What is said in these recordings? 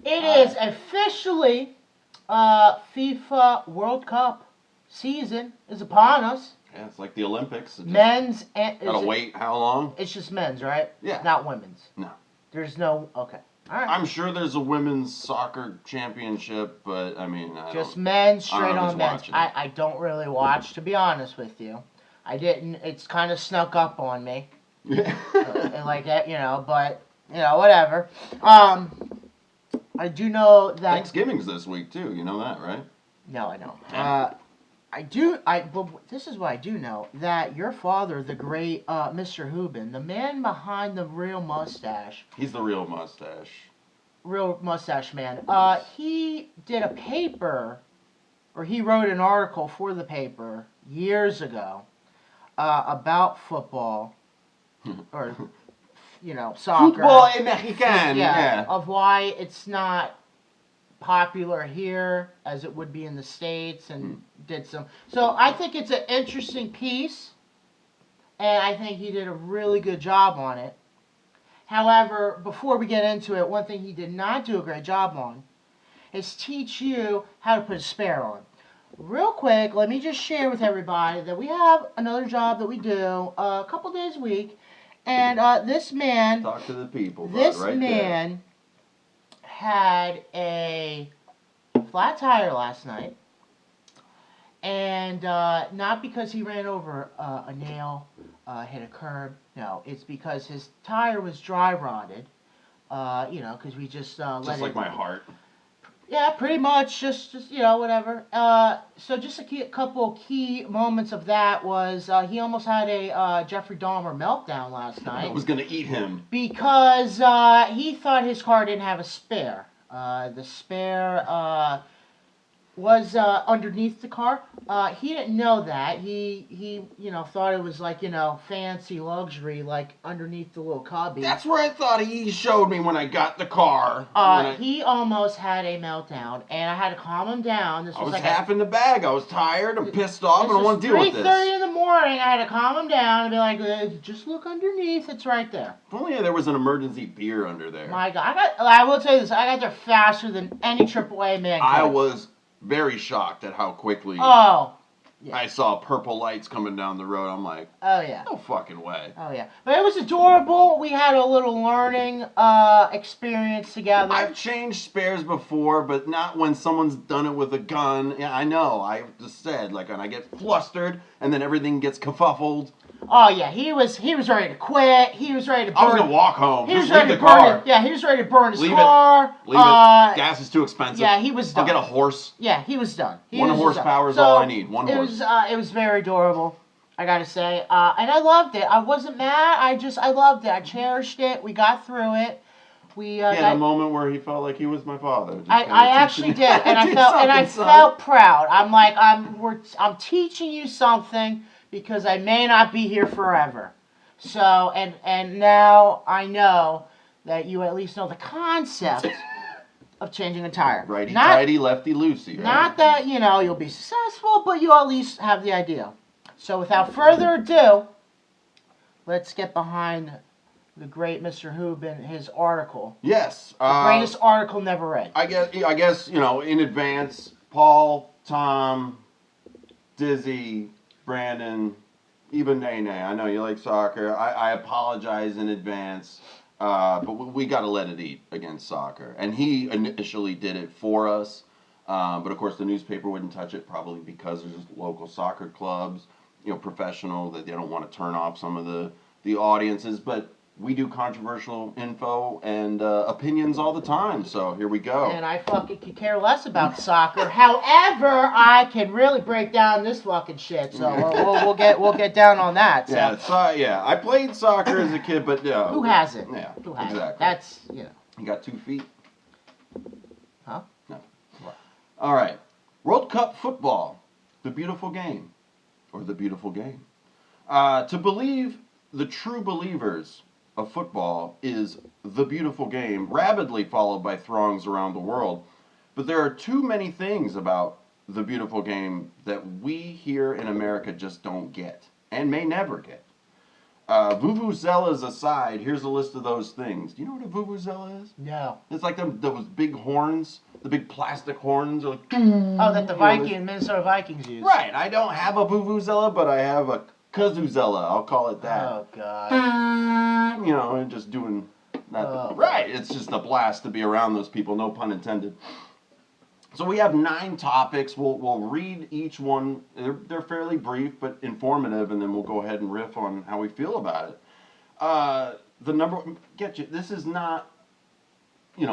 It is officially FIFA World Cup season is upon us. Yeah, it's like the Olympics. Men's and Gotta wait how long? It's just men's, right? Yeah. Not women's. No. There's no. Okay. All right. I'm sure there's a women's soccer championship, but I mean, just men's, I don't straight know on who's men's. watching. I don't really watch, to be honest with you. I didn't. It's kind of snuck up on me. And like that, but whatever. I do know that Thanksgiving's this week too. You know that, right? No, I don't. Yeah. I do. But this is what I do know, that your father, the great Mr. Hubin, the man behind the real mustache. He's the real mustache Man. He did a paper, or he wrote an article for the paper years ago about football, or soccer. Football American. Yeah. Of why it's not popular here as it would be in the States, and did some. So I think it's an interesting piece, and I think he did a really good job on it. However, before we get into it, one thing he did not do a great job on is teach you how to put a spare on. Real quick, let me just share with everybody that we have another job that we do a couple days a week, and this man. Talk to the people. This right man. There. Had a flat tire last night, and not because he ran over a nail, hit a curb. No, it's because his tire was dry rotted. Because we just let it. Just like my heart. Yeah, pretty much. Just whatever. So just a couple key moments of that was he almost had a Jeffrey Dahmer meltdown last night. I was gonna eat him because he thought his car didn't have a spare. The spare was underneath the car. He didn't know that. He thought it was like fancy luxury, like underneath the little cubby. That's where I thought he showed me when I got the car. He almost had a meltdown, and I had to calm him down. I was half in the bag. I was tired. I'm pissed off. I don't want to deal with this. 3:30 in the morning. I had to calm him down and be like, just look underneath. It's right there. If only there was an emergency beer under there. My God, I will tell you this. I got there faster than any AAA man could. I was very shocked at how quickly I saw purple lights coming down the road. I'm like, oh yeah, no fucking way. Oh yeah, but it was adorable. We had a little learning experience together. I've changed spares before, but not when someone's done it with a gun. Yeah, I know. I just said, like, when I get flustered and then everything gets kerfuffled. Oh yeah, he was ready to quit. He was ready to burn. I was gonna walk home. He was just ready leave to the car. Yeah, he was ready to burn his leave car. Leave it. Gas is too expensive. Yeah, he was done. I'll get a horse. Yeah, he was done. One horsepower is all I need. One horse. It was very adorable, I gotta say, and I loved it. I wasn't mad. I loved it. I cherished it. We got through it. We had a moment where he felt like he was my father. I actually did, and I felt proud. I'm like, I'm teaching you something, because I may not be here forever. So, and now I know that you at least know the concept of changing a tire. Righty tighty, lefty loosey. Right? Not that, you'll be successful, but you at least have the idea. So without further ado, let's get behind the great Mr. Hubin, his article. Yes. The greatest article never read. I guess, in advance, Paul, Tom, Dizzy, Brandon, even Nene. I know you like soccer. I apologize in advance, but we got to let it eat against soccer. And he initially did it for us, but of course the newspaper wouldn't touch it, probably because there's just local soccer clubs, professional, that they don't want to turn off some of the audiences. But we do controversial info and opinions all the time, so here we go. And I fucking could care less about soccer. However, I can really break down this fucking shit. So we'll get down on that. So. Yeah. I played soccer as a kid, but who hasn't? Yeah, who hasn't? Exactly. That's You got 2 feet. Huh? No. What? All right. World Cup football, the beautiful game, or the beautiful game. To believe the true believers of football is the beautiful game, rapidly followed by throngs around the world. But there are too many things about the beautiful game that we here in America just don't get, and may never get. Vuvuzelas aside, here's a list of those things. Do you know what a vuvuzela is? No. It's like those big horns, the big plastic horns. Are like, Oh, that the Minnesota Vikings use. Right. I don't have a vuvuzela, but I have a kazuzela. I'll call it that. Oh, God. You know, and just doing that. Oh. Right. It's just a blast to be around those people, no pun intended. So we have 9 topics. We'll read each one. They're fairly brief but informative, and then we'll go ahead and riff on how we feel about it. This is not,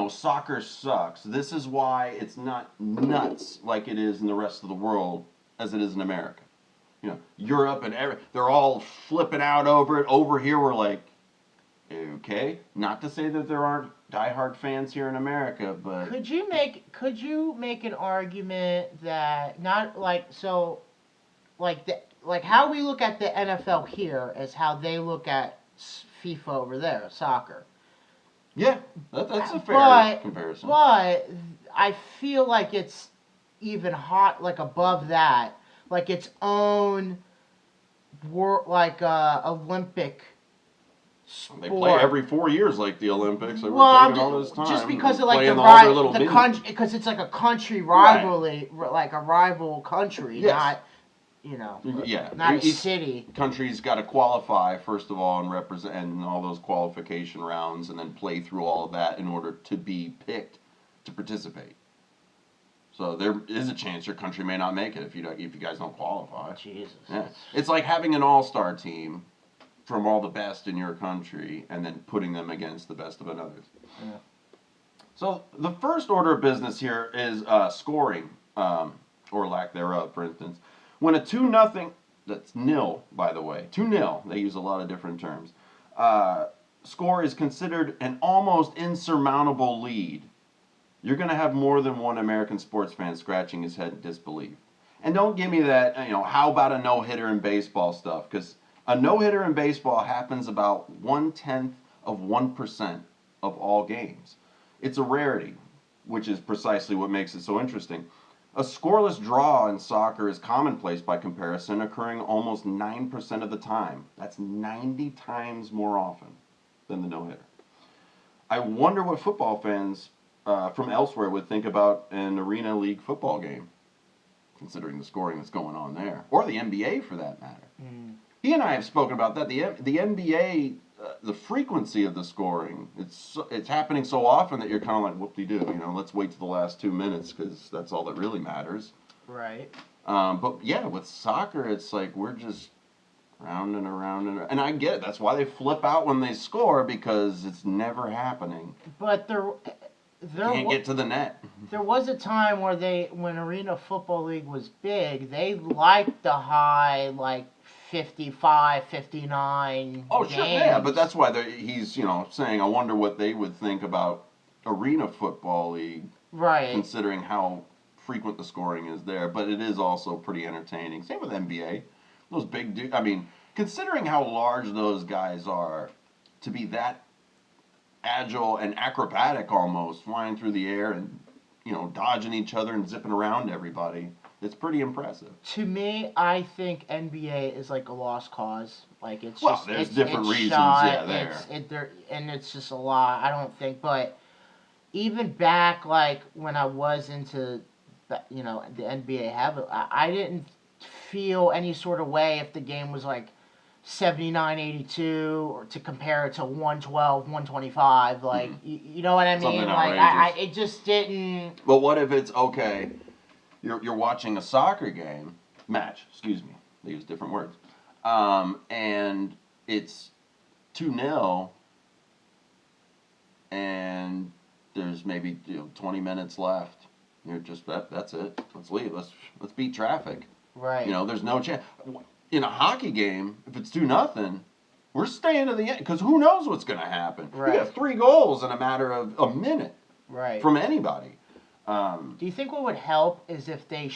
soccer sucks. This is why it's not nuts like it is in the rest of the world as it is in America. Europe and they're all flipping out over it. Over here, we're like, okay. Not to say that there aren't diehard fans here in America, but could you make an argument that not like so, like how we look at the NFL here is how they look at FIFA over there, soccer. Yeah, that's a fair comparison. But I feel like it's even hot, like above that, like its own Olympic sport. They play every 4 years like the Olympics. They well, were taking all this time. Just because of like the country, because it's like a country rivalry, right. Like a rival country, yes. not a city. Country's got to qualify first of all and represent and all those qualification rounds, and then play through all of that in order to be picked to participate. So there is a chance your country may not make it if you guys don't qualify. Jesus. Yeah. It's like having an all-star team from all the best in your country and then putting them against the best of another. Yeah. So the first order of business here is scoring, or lack thereof, for instance. When a 2-0, that's nil, by the way, 2-0, they use a lot of different terms, score is considered an almost insurmountable lead. You're going to have more than one American sports fan scratching his head in disbelief. And don't give me that, how about a no-hitter in baseball stuff, because a no-hitter in baseball happens about 0.1% of all games. It's a rarity, which is precisely what makes it so interesting. A scoreless draw in soccer is commonplace by comparison, occurring almost 9% of the time. That's 90 times more often than the no-hitter. I wonder what football fans from elsewhere would think about an Arena League football game, considering the scoring that's going on there, or the NBA for that matter. Mm. He and I have spoken about that. The NBA, the frequency of the scoring, it's happening so often that you're kind of like, whoop-de-doo, let's wait to the last 2 minutes because that's all that really matters. Right. But yeah, with soccer, it's like we're just round and around and I get it. That's why they flip out when they score, because it's never happening. But there can't get to the net. There was a time where when Arena Football League was big, they liked the high, 55, 59 Oh, games. sure, yeah, but that's why he's, saying, I wonder what they would think about Arena Football League, right? Considering how frequent the scoring is there, but it is also pretty entertaining. Same with NBA. Those big dudes, considering how large those guys are, to be that agile and acrobatic almost, flying through the air and, dodging each other and zipping around everybody. It's pretty impressive. To me, I think NBA is like a lost cause. There's different reasons. There. And it's just a lot. I don't think, but even back when I was into, the NBA I didn't feel any sort of way if the game was 79-82 or to compare it to 112, 125. You know what I mean? It just didn't. But what if it's okay? You're watching a soccer match, excuse me, they use different words, and it's 2-0, and there's maybe 20 minutes left. You're just that's it. Let's leave. Let's beat traffic. Right. There's no chance. In a hockey game, if it's 2-0, we're staying to the end because who knows what's going to happen. Right. You got 3 goals in a matter of a minute. Right. From anybody. Do you think what would help is if they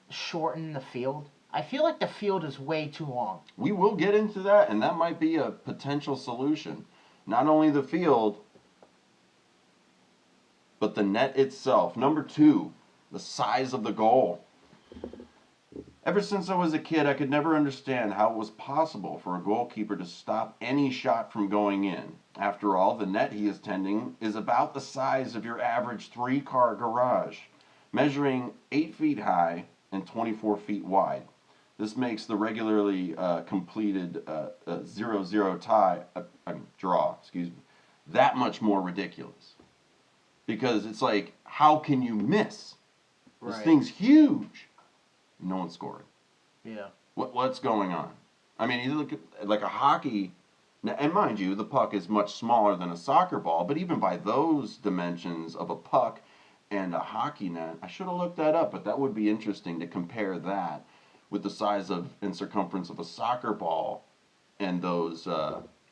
shorten the field? I feel like the field is way too long. We will get into that, and that might be a potential solution. Not only the field, but the net itself. Number 2, the size of the goal. Ever since I was a kid, I could never understand how it was possible for a goalkeeper to stop any shot from going in. After all, the net he is tending is about the size of your average three-car garage, measuring 8 feet high and 24 feet wide. This makes the regularly completed 0-0 draw, that much more ridiculous. Because it's like, how can you miss? This Right. thing's huge. No one's scoring. Yeah. What's going on? I mean, you look at like a hockey, and mind you, the puck is much smaller than a soccer ball, but even by those dimensions of a puck and a hockey net, I should have looked that up, but that would be interesting to compare that with the size of and circumference of a soccer ball and those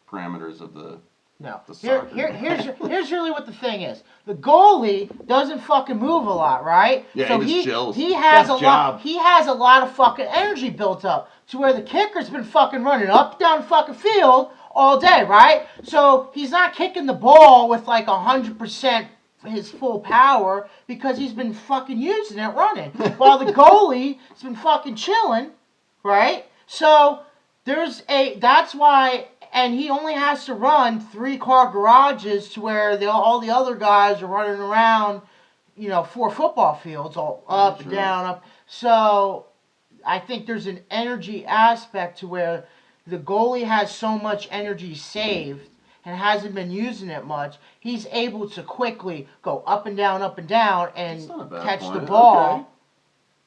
parameters of the No. soccer. Here's really what the thing is. The goalie doesn't fucking move a lot, right? Yeah, so he just chills. he has Best a job. lot. He has a lot of fucking energy built up to where the kicker's been fucking running up down fucking field all day, right? So he's not kicking the ball with like 100% his full power because he's been fucking using it running, while the goalie's been fucking chilling, right? So that's why. And he only has to run 3-car garages to where all the other guys are running around, 4 football fields, all up and down, up. So I think there's an energy aspect to where the goalie has so much energy saved and hasn't been using it much. He's able to quickly go up and down, and catch the ball. Okay.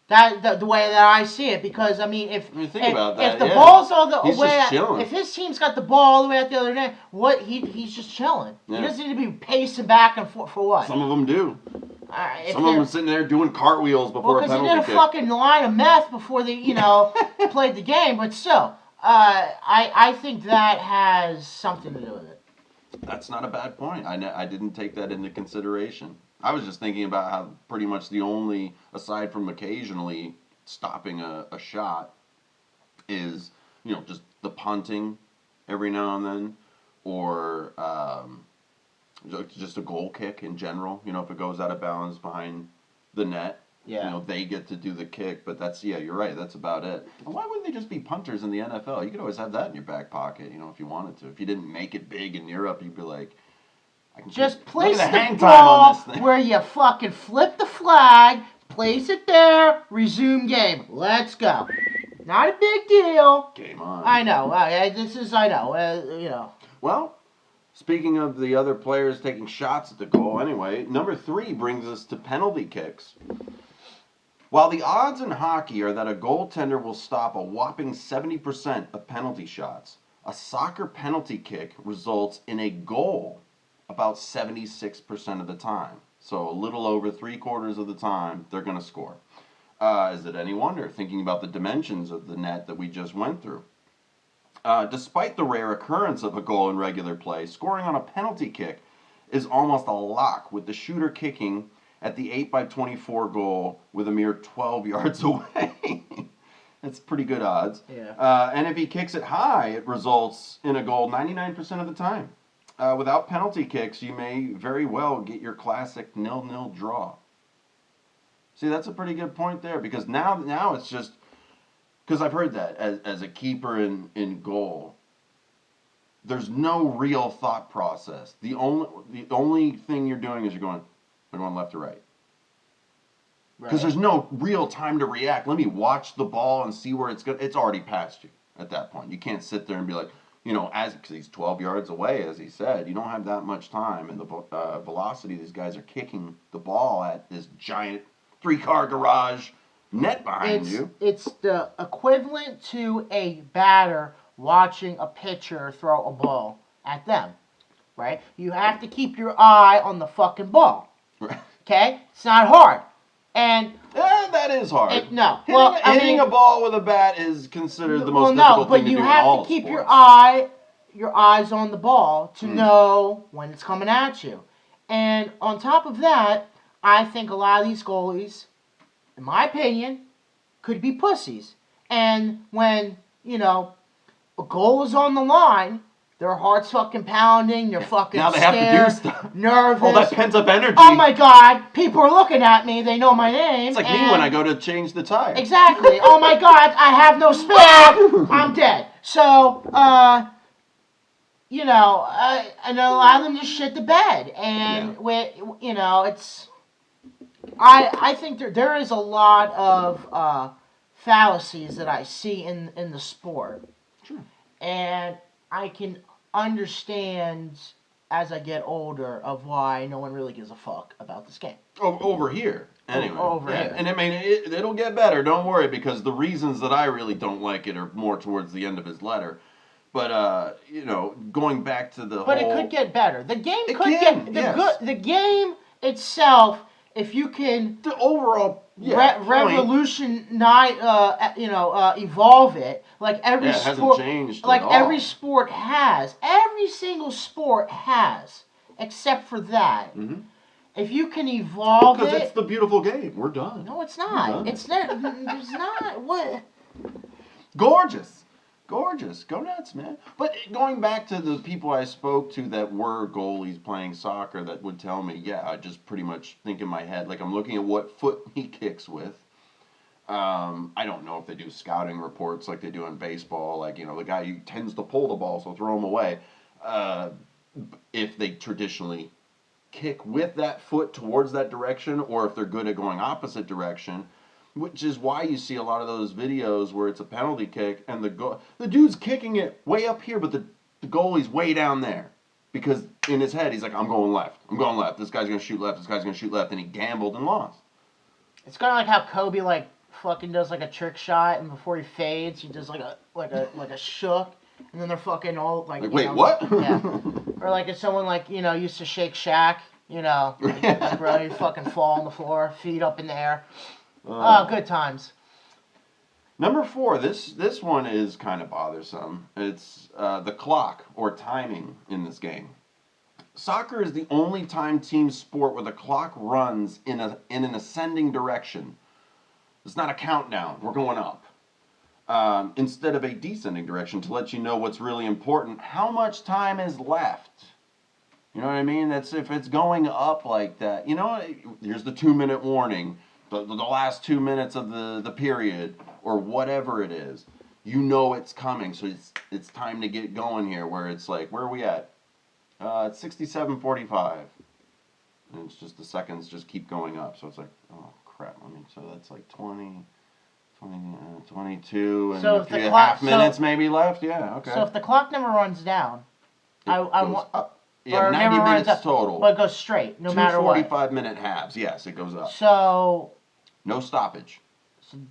The way that I see it, because I mean, if the yeah. ball's all the He's way, just chilling. if his team's got the ball all the way at the other end, he's just chilling. Yeah. He doesn't need to be pacing back and forth for what? Some of them do. Some of them sitting there doing cartwheels before a penalty kick. Because he did a fucking line of meth before they, played the game. But still, I think that has something to do with it. That's not a bad point. I didn't take that into consideration. I was just thinking about how pretty much the only, aside from occasionally stopping a shot, is, just the punting every now and then, or just a goal kick in general. If it goes out of bounds behind the net, they get to do the kick. But you're right. That's about it. Why wouldn't they just be punters in the NFL? You could always have that in your back pocket, if you wanted to. If you didn't make it big in Europe, you'd be like, just place the ball where you fucking flip the flag, place it there, resume game. Let's go. Not a big deal. Game on. I know. I know. Well, speaking of the other players taking shots at the goal, anyway, number 3 brings us to penalty kicks. While the odds in hockey are that a goaltender will stop a whopping 70% of penalty shots, a soccer penalty kick results in a goal about 76% of the time. So a little over 3/4 of the time, they're going to score. Is it any wonder, thinking about the dimensions of the net that we just went through? Despite the rare occurrence of a goal in regular play, scoring on a penalty kick is almost a lock, with the shooter kicking at the 8x24 goal with a mere 12 yards away. That's pretty good odds. Yeah. And if he kicks it high, it results in a goal 99% of the time. Without penalty kicks, you may very well get your classic 0-0 draw. See, that's a pretty good point there, because now it's just, because I've heard that as a keeper in goal, there's no real thought process. The only thing you're doing is you're going left or right. Because there's no real time to react. Let me watch the ball and see where it's going. It's already past you at that point. You can't sit there and be like, because he's 12 yards away, as he said, you don't have that much time. And the velocity these guys are kicking the ball at this giant 3-car garage net behind you. It's the equivalent to a batter watching a pitcher throw a ball at them, right? You have to keep your eye on the fucking ball. Okay? It's not hard. And that is hard. Hitting a ball with a bat is considered the most difficult thing to do in all sports. But you have to keep your eyes on the ball to know when it's coming at you. And on top of that, I think a lot of these goalies, in my opinion, could be pussies. And when, a goal is on the line, Their heart's fucking pounding. They're fucking Now they scared, have to do stuff. nervous. All that pent up energy. Oh my God! People are looking at me. They know my name. It's like me when I go to change the tire. Exactly. Oh my God! I have no spare. I'm dead. So, you know, and allow them to shit the bed, and you know, it's. I think there is a lot of fallacies that I see in the sport. Sure. And I can understand as I get older of why no one really gives a fuck about this game. Over here. Anyway. Over here. And I mean, it'll get better, don't worry, because the reasons that I really don't like it are more towards the end of his letter. But, you know, going back to the But whole... it could get better. The game It could can, get... yes. The game itself, if you can... The overall... evolve it like every it hasn't sport, changed like at all. every sport has, every single sport has, except for that. Mm-hmm. If you can evolve Because it, it's the beautiful game. We're done. no, it's not. It's not. It's not. What? Gorgeous. Gorgeous. Go nuts, man. But going back to the people I spoke to that were goalies playing soccer that would tell me, yeah, I just pretty much think in my head, like I'm looking at what foot he kicks with. I don't know if they do scouting reports like they do in baseball, like, you know, the guy who tends to pull the ball, so throw him away. If they traditionally kick with that foot towards that direction, or if they're good at going opposite direction, which is why you see a lot of those videos where it's a penalty kick and the dude's kicking it way up here, but the goalie's way down there. Because in his head, he's like, I'm going left. I'm going left. This guy's going to shoot left. This guy's going to shoot left. And he gambled and lost. It's kind of like how Kobe like fucking does like a trick shot, and before he fades, he does like a shook, and then they're fucking all like wait, know, what? Yeah. Or like if someone like, you know, used to shake Shaq, you know, like bro, you fucking fall on the floor, feet up in the air. Oh, good times. Number 4, this one is kind of bothersome. It's the clock or timing in this game. Soccer is the only time team sport where the clock runs in an ascending direction. It's not a countdown. We're going up. Instead of a descending direction to let you know what's really important. How much time is left? You know what I mean? That's if it's going up like that. You know, here's the 2-minute warning. The last 2 minutes of the period or whatever it is. You know it's coming. So it's time to get going here where it's like, where are we at? It's 67:45. And it's just the seconds just keep going up. So it's like, oh, crap. I mean, so that's like 20, 22, and So a if the few clock- half minutes maybe left. Yeah, okay. So if the clock never runs down, I want yeah, or 90 never runs minutes up, total. but it goes straight no matter what. 45-minute halves. Yes, it goes up. So No stoppage.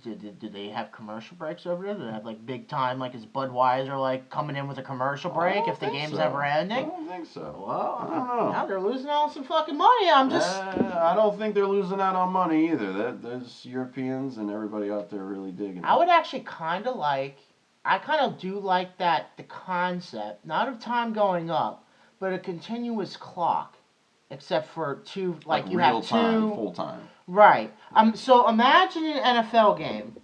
do they have commercial breaks over there? Do they have like big time, like is Budweiser like coming in with a commercial break if the game's never I ending? don't think so. Well, I don't know. Now they're losing all some fucking money. I'm just. I don't think they're losing out on money either. There's Europeans and everybody out there really digging it. I would actually kind of do like that, the concept, not of time going up, but a continuous clock, except for two, like you real have time, two. full time. Right. So imagine an NFL game,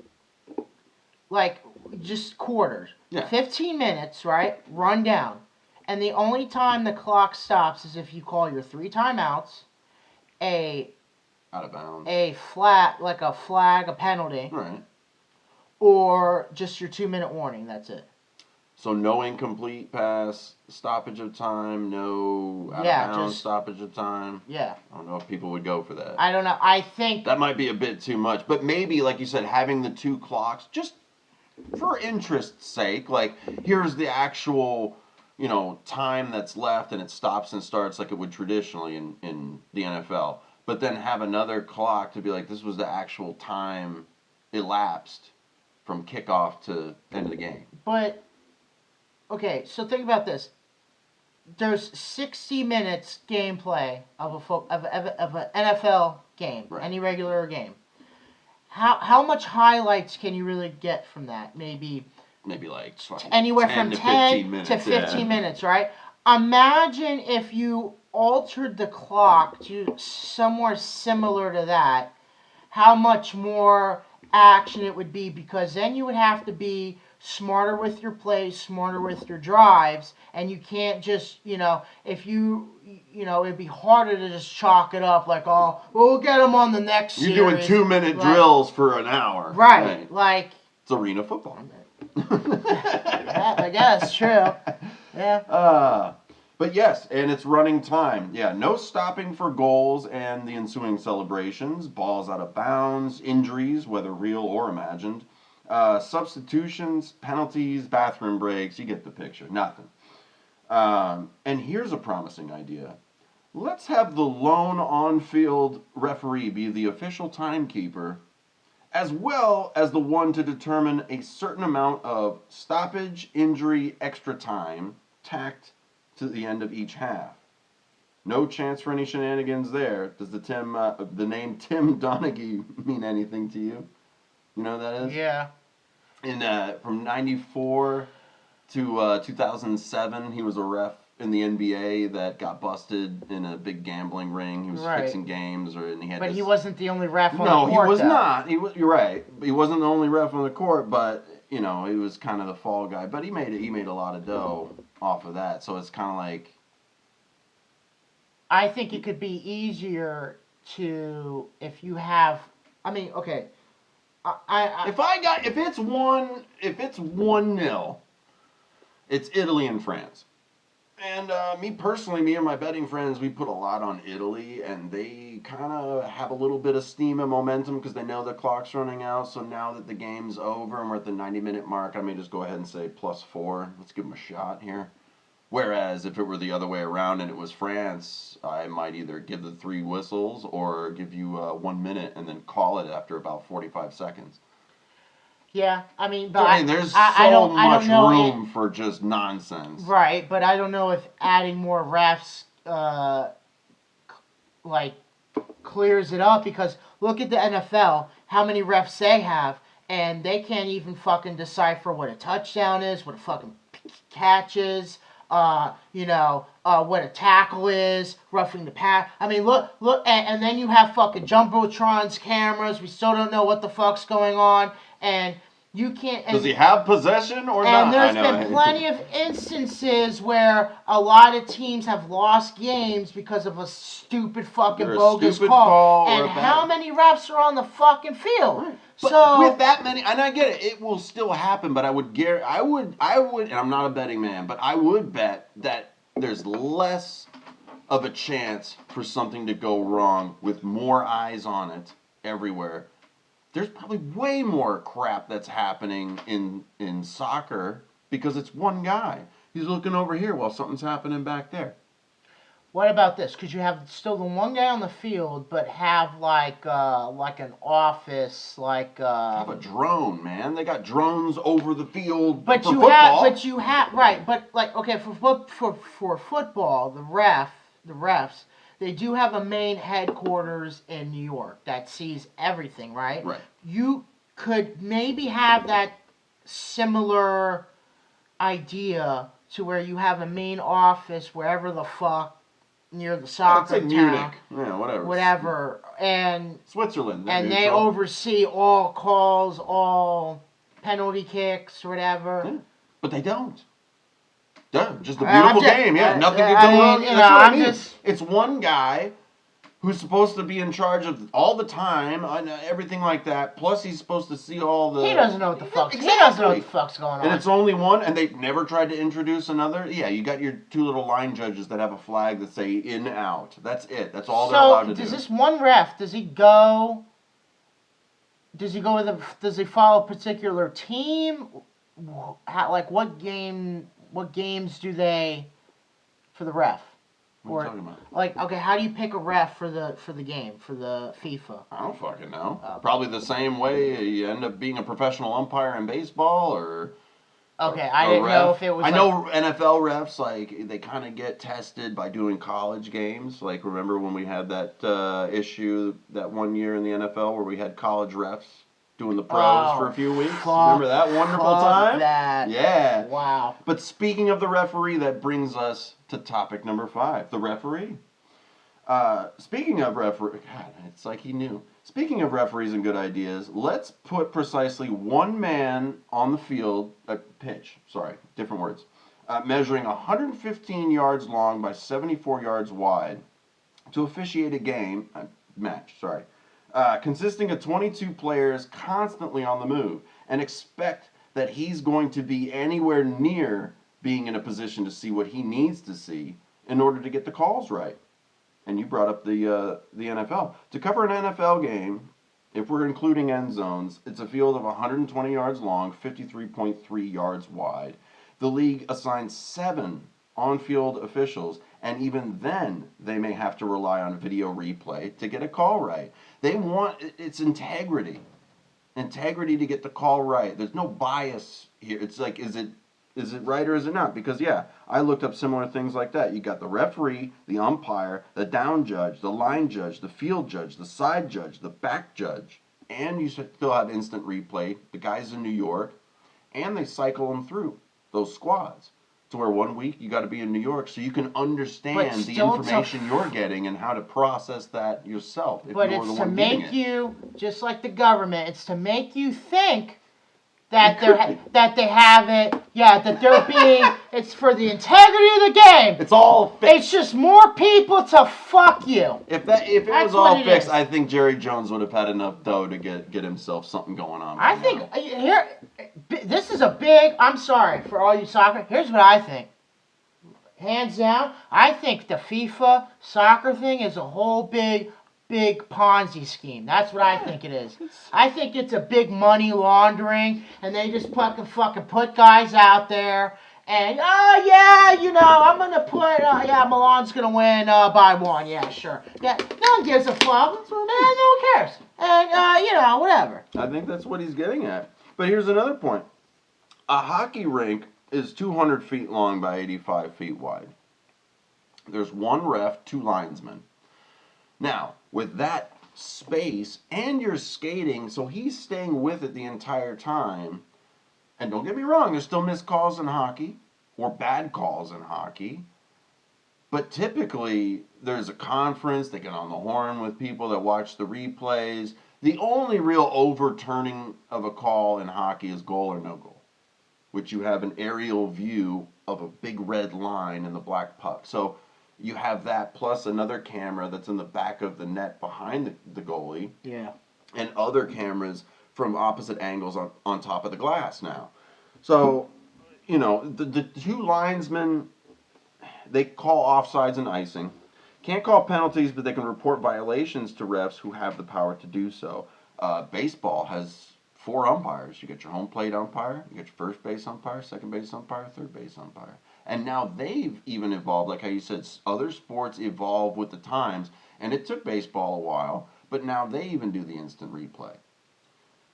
like just quarters. Yeah. 15 minutes, right? Run down. And the only time the clock stops is if you call your 3 timeouts, Out of bounds. a flat, like a flag, a penalty, Right. or just your 2-minute warning. That's it. So no incomplete pass, stoppage of time, no out of bounds, stoppage of time. Yeah. I don't know if people would go for that. I don't know. I think That might be a bit too much. But maybe, like you said, having the 2 clocks, just for interest's sake, like here's the actual, you know, time that's left and it stops and starts like it would traditionally in the NFL. But then have another clock to be like, this was the actual time elapsed from kickoff to end of the game. But okay, so think about this. There's 60 minutes gameplay of an NFL game, Right. any regular game. How much highlights can you really get from that? Maybe like anywhere 10 from to 10 15 minutes, to 15 yeah. minutes, right? Imagine if you altered the clock to somewhere similar to that, how much more action it would be, because then you would have to be smarter with your plays, smarter with your drives, and you can't just, if it'd be harder to just chalk it up like, oh, well, we'll get them on the next series. You're doing 2-minute drills for an hour. Right. Like. It's arena football. Yeah, I guess, true. Yeah. But yes, and it's running time. Yeah, no stopping for goals and the ensuing celebrations, balls out of bounds, injuries, whether real or imagined, substitutions, penalties, bathroom breaks. You get the picture. Nothing. And here's a promising idea. Let's have the lone on-field referee be the official timekeeper, as well as the one to determine a certain amount of stoppage, injury, extra time, tacked to the end of each half. No chance for any shenanigans there. Does the name Tim Donaghy mean anything to you? You know who that is? Yeah. From 94 to 2007, he was a ref in the NBA that got busted in a big gambling ring. He was fixing games, But he wasn't the only ref on the court. No, he was though. not. You're right. He wasn't the only ref on the court, but he was kind of the fall guy. But he made a lot of dough off of that. So it's kind of like. I think it could be easier if you have. I mean, okay. If it's 1-0, it's Italy and France. And me personally, me and my betting friends, we put a lot on Italy, and they kind of have a little bit of steam and momentum because they know the clock's running out. So now that the game's over and we're at the 90-minute mark, I may just go ahead and say +4. Let's give them a shot here. Whereas if it were the other way around and it was France, I might either give the 3 whistles or give you 1 minute and then call it after about 45 seconds. Yeah, I mean, there's so much room for just nonsense. Right, but I don't know if adding more refs, clears it up, because look at the NFL, how many refs they have, and they can't even fucking decipher what a touchdown is, what a fucking catch is, what a tackle is, roughing the pass. I mean, look, and then you have fucking Jumbotrons, cameras, we still don't know what the fuck's going on, and you can't. Does he have possession or not? And there's been plenty of instances where a lot of teams have lost games because of a stupid fucking bogus call. And how many refs are on the fucking field? Right. But with that many, and I get it, it will still happen. But I would, and I'm not a betting man, but I would bet that there's less of a chance for something to go wrong with more eyes on it everywhere. There's probably way more crap that's happening in soccer because it's one guy. He's looking over here while something's happening back there. What about this? Could you have still the one guy on the field, but have like an office, have a drone, man. They got drones over the field for football. For football, the refs. They do have a main headquarters in New York that sees everything, right? Right. You could maybe have that similar idea to where you have a main office wherever the fuck near the soccer town. Munich. Yeah, whatever. Whatever. And Switzerland. And they oversee all calls, all penalty kicks, whatever. Yeah. But they don't. Just a beautiful game. Yeah, nothing could go wrong. That's what I mean. It's one guy who's supposed to be in charge of all the time and everything like that. Plus, he's supposed to see all the. He doesn't know what the fuck's. Exactly. He doesn't know what the fuck's going on. And it's only one, and they've never tried to introduce another. Yeah, you got your 2 little line judges that have a flag that say in out. That's it. That's all they're allowed to do. So does this one ref? Does he go? Does he follow a particular team? What games do they for the ref? What are you talking about? How do you pick a ref for the game, for the FIFA? I don't fucking know. Probably the same way you end up being a professional umpire in baseball, or. Okay, I didn't know if it was. I know NFL refs, they kind of get tested by doing college games. Like, remember when we had that issue that one year in the NFL where we had college refs doing the pros for a few weeks? Remember that wonderful time? That. Yeah. Wow. But speaking of the referee, that brings us to topic number 5, the referee. Speaking of referee, God, it's like he knew. Speaking of referees and good ideas, let's put precisely one man on the field, different words, measuring 115 yards long by 74 yards wide to officiate a match, consisting of 22 players constantly on the move, and expect that he's going to be anywhere near being in a position to see what he needs to see in order to get the calls right. And you brought up the NFL. To cover an NFL game, if we're including end zones, it's a field of 120 yards long, 53.3 yards wide. The league assigns 7 on-field officials, and even then they may have to rely on video replay to get a call right. It's integrity. Integrity to get the call right. There's no bias here. It's like, is it right or is it not? Because, yeah, I looked up similar things like that. You got the referee, the umpire, the down judge, the line judge, the field judge, the side judge, the back judge, and you still have instant replay. The guys in New York, and they cycle them through those squads to where 1 week you got to be in New York so you can understand the information you're getting and how to process that yourself. But it's to make you, just like the government, it's to make you think that they have it, that they're being, it's for the integrity of the game. It's all fixed. It's just more people to fuck you. If it was all fixed, I think Jerry Jones would have had enough dough to get himself something going on. I think this is a big, I'm sorry for all you soccer, here's what I think. Hands down, I think the FIFA soccer thing is a whole big Ponzi scheme. That's what I think it is. I think it's a big money laundering, and they just fucking put guys out there, and I'm gonna put Milan's gonna win by 1. Yeah, sure. Yeah, no one gives a fuck. No one cares. And whatever. I think that's what he's getting at. But here's another point: a hockey rink is 200 feet long by 85 feet wide. There's 1 ref, 2 linesmen. Now, with that space, and you're skating, so he's staying with it the entire time. And don't get me wrong, there's still missed calls in hockey, or bad calls in hockey. But typically, there's a conference, they get on the horn with people that watch the replays. The only real overturning of a call in hockey is goal or no goal, which you have an aerial view of a big red line in the black puck. So you have that plus another camera that's in the back of the net behind the goalie. Yeah. And other cameras from opposite angles on top of the glass now. So, the 2 linesmen, they call offsides and icing. Can't call penalties, but they can report violations to refs who have the power to do so. Baseball has 4 umpires. You get your home plate umpire, you get your first base umpire, second base umpire, third base umpire. And now they've even evolved, like how you said, other sports evolve with the times, and it took baseball a while, but now they even do the instant replay.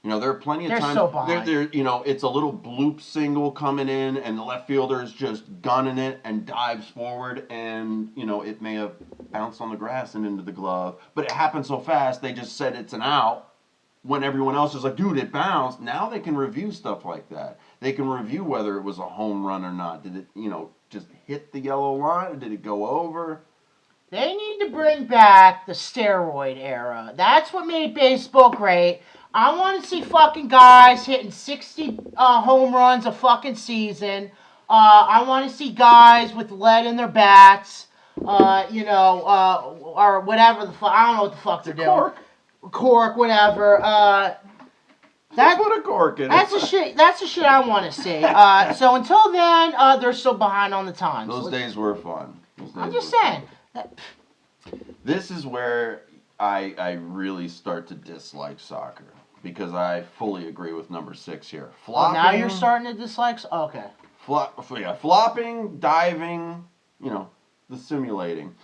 There are plenty of times. So behind. It's a little bloop single coming in, and the left fielder is just gunning it and dives forward, and it may have bounced on the grass and into the glove, but it happened so fast they just said it's an out. When everyone else is like, dude, it bounced. Now they can review stuff like that. They can review whether it was a home run or not. Did it, just hit the yellow line, or did it go over? They need to bring back the steroid era. That's what made baseball great. I want to see fucking guys hitting 60 home runs a fucking season. I want to see guys with lead in their bats. Or whatever the fuck. I don't know what the fuck they're doing. Cork, whatever. Put a cork in it. That's the shit I want to see. So until then, they're so behind on the times. Those days were fun. I'm just saying. This is where I really start to dislike soccer, because I fully agree with number 6 here. Flopping. Now you're starting to dislike. Okay. Flopping, diving, the simulating.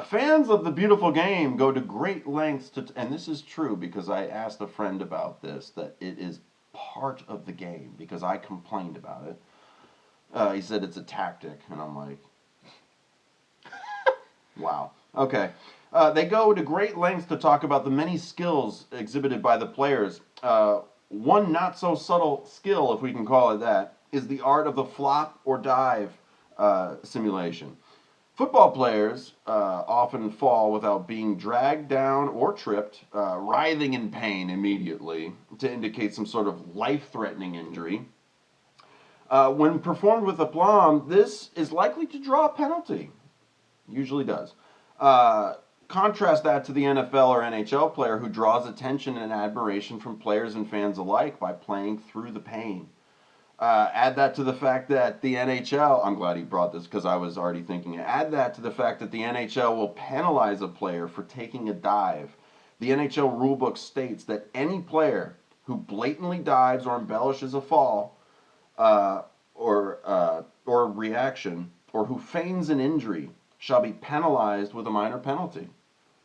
Fans of the beautiful game go to great lengths to, and this is true because I asked a friend about this, that it is part of the game, because I complained about it. He said it's a tactic, and I'm like, wow. Okay. They go to great lengths to talk about the many skills exhibited by the players. One not so subtle skill, if we can call it that, is the art of the flop or dive simulation. Football players often fall without being dragged down or tripped, writhing in pain immediately to indicate some sort of life-threatening injury. When performed with aplomb, this is likely to draw a penalty. Usually does. Contrast that to the NFL or NHL player who draws attention and admiration from players and fans alike by playing through the pain. Add that to the fact that the NHL, I'm glad he brought this because I was already thinking it. Add that to the fact that the NHL will penalize a player for taking a dive. The NHL rulebook states that any player who blatantly dives or embellishes a fall or reaction, or who feigns an injury, shall be penalized with a minor penalty.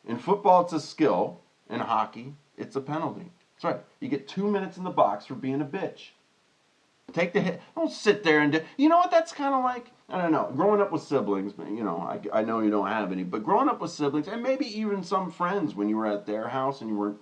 In football, it's a skill. In hockey, it's a penalty. That's right. You get 2 minutes in the box for being a bitch. Take the hit. Don't sit there and do. You know what? That's kind of like, I don't know. Growing up with siblings, I know you don't have any, but growing up with siblings, and maybe even some friends when you were at their house and you weren't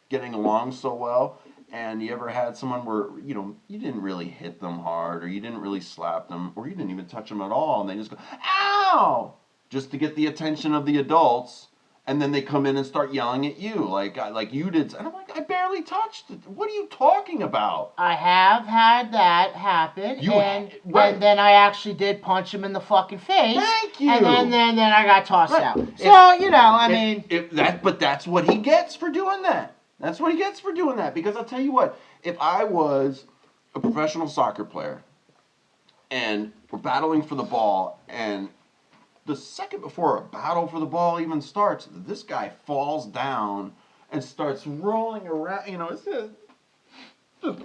getting along so well, and you ever had someone where, you didn't really hit them hard, or you didn't really slap them, or you didn't even touch them at all, and they just go, ow! Just to get the attention of the adults. And then they come in and start yelling at you like you did. And I'm like, I barely touched it. What are you talking about? I have had that happen, and then I actually did punch him in the fucking face. Thank you. And then I got tossed out. So But that's what he gets for doing that. That's what he gets for doing that. Because I'll tell you what, if I was a professional soccer player and we're battling for the ball, and the second before a battle for the ball even starts, this guy falls down and starts rolling around. It's just I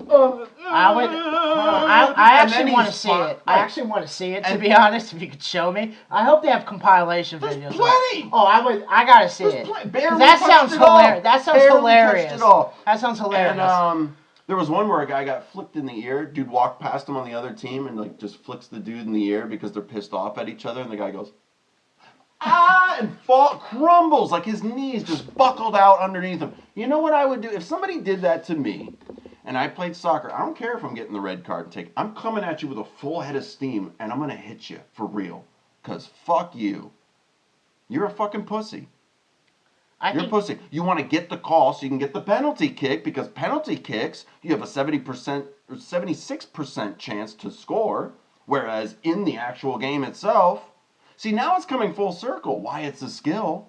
actually want to see it. I actually want to see it, to be honest, if you could show me. I hope they have compilation videos. There's plenty! I gotta see it. That sounds hilarious. That sounds hilarious. And there was one where a guy got flicked in the ear. Dude walked past him on the other team and just flicks the dude in the ear because they're pissed off at each other, and the guy goes, and crumbles, like his knees just buckled out underneath him. You know what I would do? If somebody did that to me, and I played soccer, I don't care if I'm getting the red card and I'm coming at you with a full head of steam, and I'm going to hit you for real. Because fuck you. You're a fucking pussy. You're a pussy. You want to get the call so you can get the penalty kick, because penalty kicks, you have a 70% or 76% chance to score, whereas in the actual game itself, see, now it's coming full circle. Why it's a skill.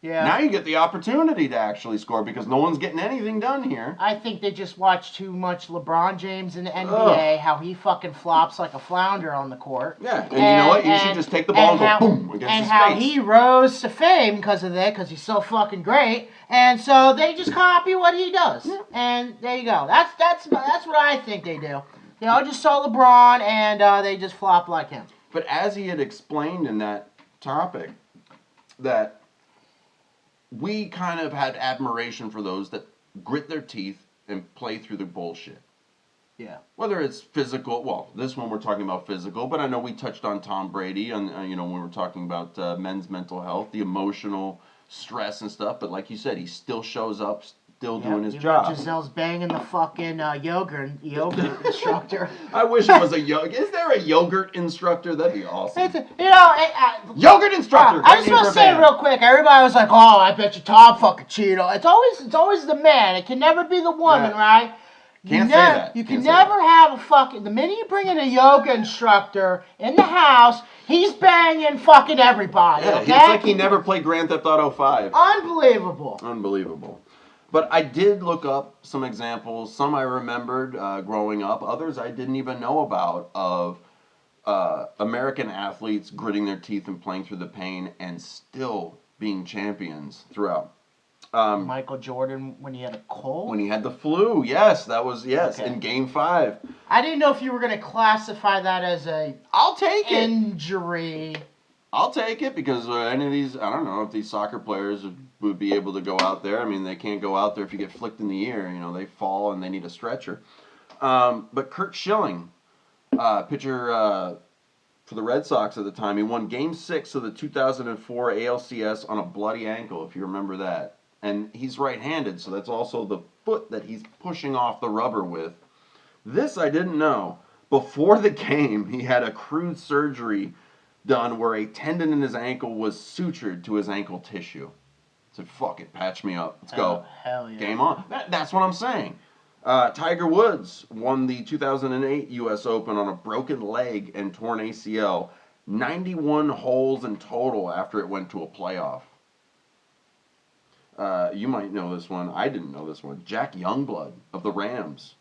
Yeah. Now you get the opportunity to actually score because no one's getting anything done here. I think they just watch too much LeBron James in the NBA, how he fucking flops like a flounder on the court. Yeah, and you know what? You should just take the ball and go boom against his face. And how he rose to fame because of that, because he's so fucking great. And so they just copy what he does. Yeah. And there you go. That's what I think they do. They all just saw LeBron and they just flop like him. But as he had explained in that topic, that we kind of had admiration for those that grit their teeth and play through the bullshit. Yeah. Whether it's physical, well, this one we're talking about physical, but I know we touched on Tom Brady, and when we were talking about men's mental health, the emotional stress and stuff. But like you said, he still shows up, still doing his job. Giselle's banging the fucking yogurt instructor. I wish it was a yogurt. Is there a yogurt instructor? That'd be awesome. Yogurt instructor. I just want to say real quick. Everybody was like, "Oh, I bet you Tom fucking cheated." It's always the man. It can never be the woman, right? Can't say that. You can never have a fucking. The minute you bring in a yoga instructor in the house, he's banging fucking everybody. Yeah, okay? It's like he never played Grand Theft Auto 5. Unbelievable. But I did look up some examples. Some I remembered growing up. Others I didn't even know about of American athletes gritting their teeth and playing through the pain and still being champions throughout. Michael Jordan when he had a cold? When he had the flu, yes. That was, okay. In Game 5. I didn't know if you were going to classify that as I'll take injury. I'll take it because any of these, I don't know if these soccer players would be able to go out there. I mean, they can't go out there if you get flicked in the ear. They fall and they need a stretcher. But Curt Schilling, pitcher for the Red Sox at the time, he won Game 6 of the 2004 ALCS on a bloody ankle, if you remember that. And he's right-handed, so that's also the foot that he's pushing off the rubber with. This I didn't know. Before the game, he had a crude surgery done where a tendon in his ankle was sutured to his ankle tissue. Said, fuck it, patch me up. Let's go. Hell yeah. Game on. That's what I'm saying. Tiger Woods won the 2008 U.S. Open on a broken leg and torn ACL. 91 holes in total after it went to a playoff. You might know this one. I didn't know this one. Jack Youngblood of the Rams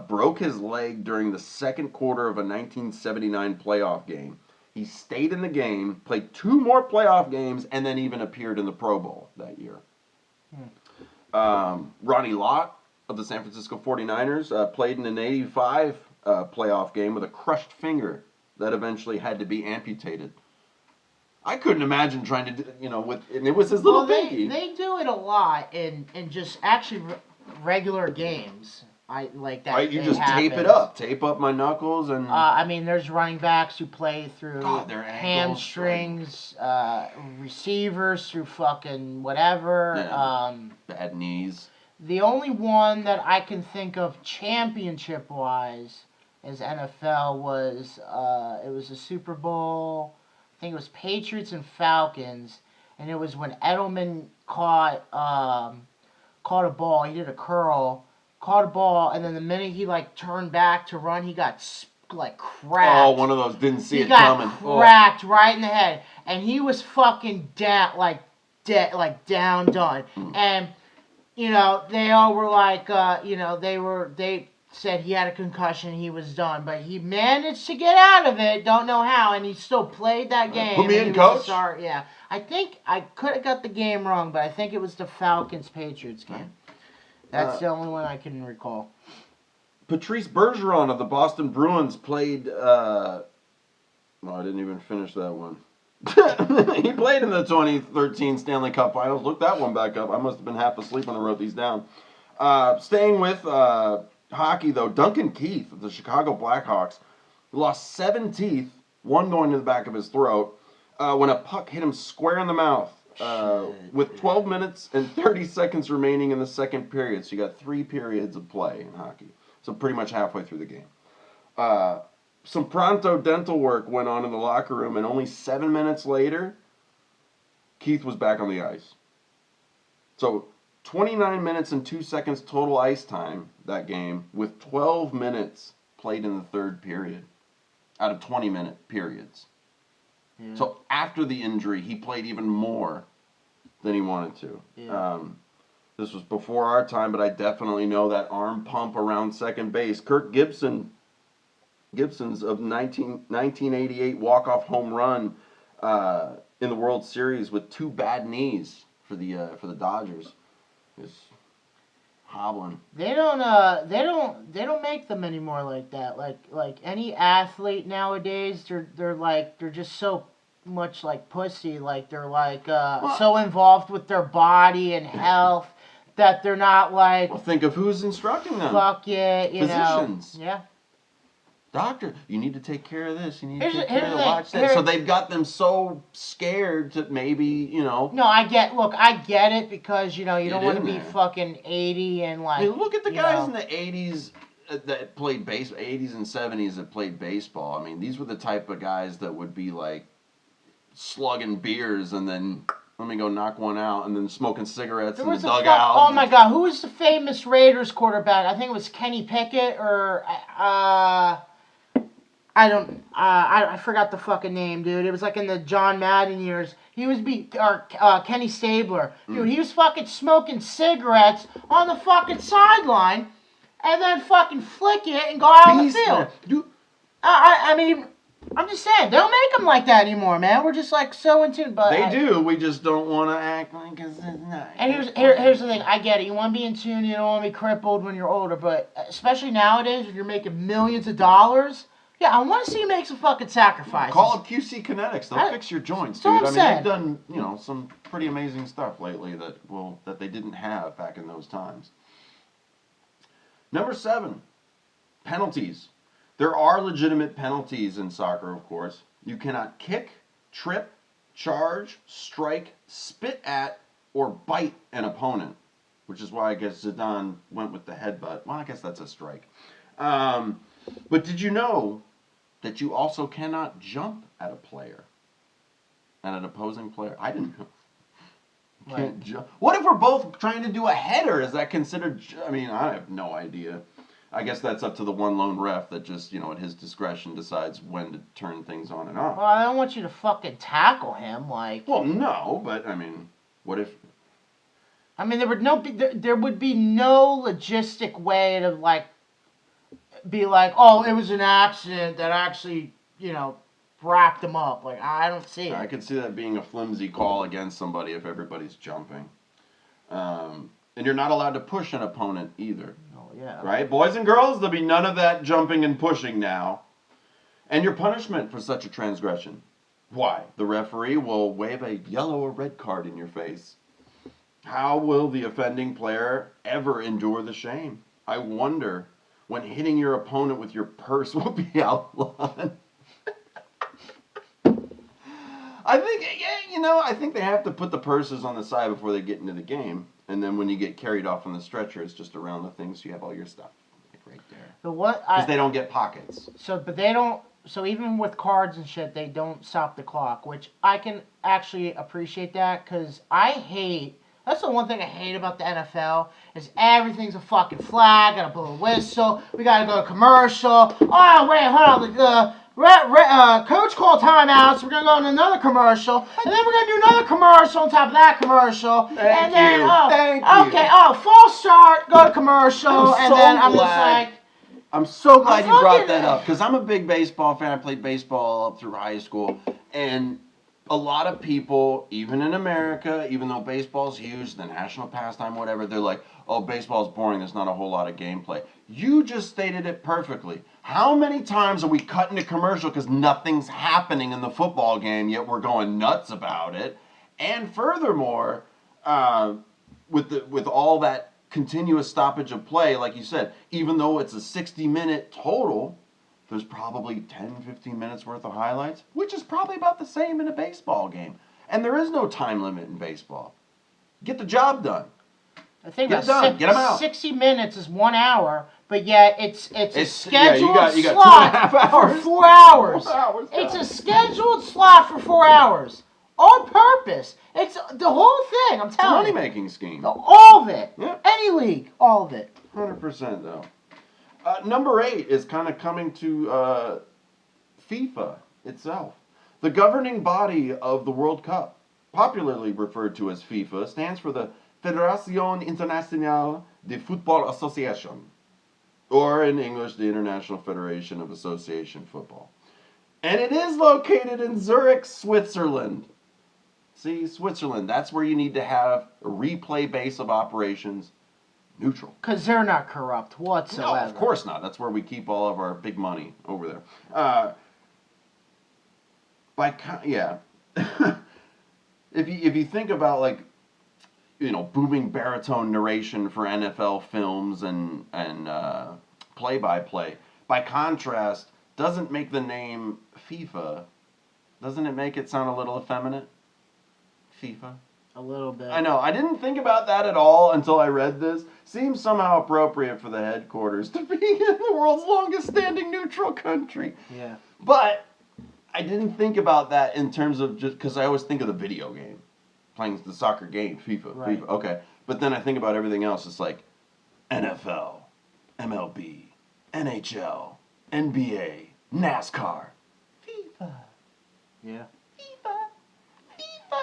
broke his leg during the second quarter of a 1979 playoff game. He stayed in the game, played 2 more playoff games, and then even appeared in the Pro Bowl that year. Ronnie Lott of the San Francisco 49ers played in an 85 playoff game with a crushed finger that eventually had to be amputated. I couldn't imagine trying to, and it was his little baby. They do it a lot in just actually regular games. I like that. Right, you just tape up my knuckles, and I mean, there's running backs who play through their hamstrings, receivers through fucking whatever. Yeah, bad knees. The only one that I can think of championship wise as NFL was it was a Super Bowl. I think it was Patriots and Falcons, and it was when Edelman caught a ball. He did a curl. Caught a ball, and then the minute he turned back to run, he got cracked. Oh, one of those didn't see it coming. He got cracked right in the head, and he was fucking down, down, done. And they all were they said he had a concussion, he was done, but he managed to get out of it. Don't know how, and he still played that game. Put me in, coach. Yeah, I think I could have got the game wrong, but I think it was the Falcons-Patriots game. That's the only one I can recall. Patrice Bergeron of the Boston Bruins played. I didn't even finish that one. He played in the 2013 Stanley Cup Finals. Look that one back up. I must have been half asleep when I wrote these down. Staying with hockey, though, Duncan Keith of the Chicago Blackhawks lost 7 teeth, one going to the back of his throat, when a puck hit him square in the mouth. With 12 minutes and 30 seconds remaining in the second period. So you got 3 periods of play in hockey. So pretty much halfway through the game. Some pronto dental work went on in the locker room, and only 7 minutes later, Keith was back on the ice. So 29 minutes and 2 seconds total ice time that game, with 12 minutes played in the third period out of 20-minute periods. Yeah. So after the injury, he played even more than he wanted to. Yeah. This was before our time, but I definitely know that arm pump around second base. Kirk Gibson's of 1988 walk-off home run in the World Series with 2 bad knees for the Dodgers. Is hobbling. They don't make them anymore like that. Like any athlete nowadays, they're just so much like pussy. Like they're so involved with their body and health that they're not like. Well, think of who's instructing them. Fuck it, Physicians. Yeah. Doctor, you need to take care of this. You need to take care of the watch that. So they've got them so scared to maybe, No, I get it because, you don't want to be fucking 80 and like. I mean, look at the guys in the 80s that played 80s and 70s that played baseball. I mean, these were the type of guys that would be like slugging beers and then let me go knock one out and then smoking cigarettes in the dugout. Oh my God, who was the famous Raiders quarterback? I think it was Kenny Pickett or I forgot the fucking name, dude. It was like in the John Madden years. He was Kenny Stabler. Dude, he was fucking smoking cigarettes on the fucking sideline and then fucking flick it and go out on the field. Dude. I mean, I'm just saying, they don't make them like that anymore, man. We're just like so in tune. But they do. We just don't want to act like it's not. And here's the thing. I get it. You want to be in tune. You don't want to be crippled when you're older. But especially nowadays, if you're making millions of dollars, yeah, I want to see you make some fucking sacrifices. Call up QC Kinetics. They'll fix your joints, dude. I mean, they've done some pretty amazing stuff lately that they didn't have back in those times. Number 7, penalties. There are legitimate penalties in soccer, of course. You cannot kick, trip, charge, strike, spit at, or bite an opponent, which is why I guess Zidane went with the headbutt. Well, I guess that's a strike. But did you know that you also cannot jump at a player, at an opposing player. I didn't know. You can't jump. What if we're both trying to do a header? Is that considered? I mean, I have no idea. I guess that's up to the one lone ref that just, at his discretion decides when to turn things on and off. Well, I don't want you to fucking tackle him, like. Well, no, but I mean, what if? I mean, there would be no logistic way to be like, oh, it was an accident that actually, wrapped him up. Like, I don't see it. I could see that being a flimsy call against somebody if everybody's jumping. And you're not allowed to push an opponent either. Oh, yeah. Right? Boys and girls, there'll be none of that jumping and pushing now. And your punishment for such a transgression. Why? The referee will wave a yellow or red card in your face. How will the offending player ever endure the shame? I wonder when hitting your opponent with your purse will be outlawed. I think they have to put the purses on the side before they get into the game. And then when you get carried off on the stretcher, it's just around the thing so you have all your stuff right there. But what? Because they don't get pockets. But they don't. So even with cards and shit, they don't stop the clock, which I can actually appreciate that because I hate. That's the one thing I hate about the NFL is everything's a fucking flag, gotta blow a whistle, we gotta go to commercial. Oh wait, hold on, coach called timeout, so we're gonna go on another commercial, and then we're gonna do another commercial on top of that commercial, Thank then you. False start, go to commercial, I'm just like. I'm so glad you brought that up because I'm a big baseball fan. I played baseball up through high school, and a lot of people, even in America, even though baseball's huge, the national pastime, whatever, they're like, oh, baseball's boring, there's not a whole lot of gameplay. You just stated it perfectly. How many times are we cutting to commercial because nothing's happening in the football game, yet we're going nuts about it? And furthermore, with all that continuous stoppage of play, like you said, even though it's a 60-minute total, there's probably 10, 15 minutes worth of highlights, which is probably about the same in a baseball game. And there is no time limit in baseball. Get the job done. I think Get done. Get them out. 60 minutes is 1 hour, but yet it's a scheduled you got slot 2.5 for hours. 4 hours. 4 hours. It's a scheduled slot for 4 hours. On purpose. It's the whole thing, I'm telling you. Money-making scheme. All of it. Yeah. Any league, all of it. 100% though. Number 8 is kind of coming to FIFA itself. The governing body of the World Cup, popularly referred to as FIFA, stands for the Fédération Internationale de Football Association, or in English, the International Federation of Association Football. And it is located in Zurich, Switzerland. See, Switzerland, that's where you need to have a replay base of operations neutral. Because they're not corrupt whatsoever. No, of course not. That's where we keep all of our big money over there. If you think about booming baritone narration for NFL films and play-by-play, by contrast, doesn't make the name FIFA, doesn't it make it sound a little effeminate? FIFA? A little bit. I know. I didn't think about that at all until I read this. Seems somehow appropriate for the headquarters to be in the world's longest standing neutral country. Yeah. But I didn't think about that in terms of just because I always think of the video game, playing the soccer game, FIFA. Right. FIFA. Okay. But then I think about everything else. It's like NFL, MLB, NHL, NBA, NASCAR, FIFA. Yeah. FIFA.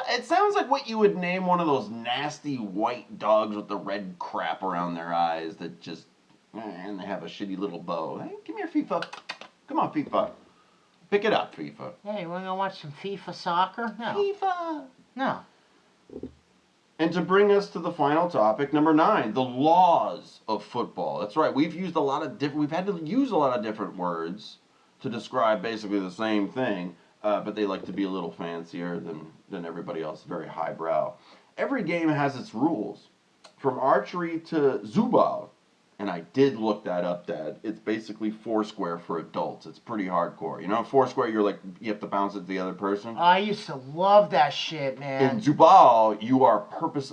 It sounds like what you would name one of those nasty white dogs with the red crap around their eyes that just, and they have a shitty little bow. Hey, give me your FIFA. Come on, FIFA. Pick it up, FIFA. Hey, you want to go watch some FIFA soccer? No. FIFA. No. And to bring us to the final topic, number 9, the laws of football. That's right. We've had to use a lot of different words to describe basically the same thing. But they like to be a little fancier than everybody else, very highbrow. Every game has its rules. From archery to Zubal, And I did look that up, Dad. It's basically Foursquare for adults. It's pretty hardcore. You know, Foursquare, you have to bounce it to the other person. I used to love that shit, man. In Futbol, you are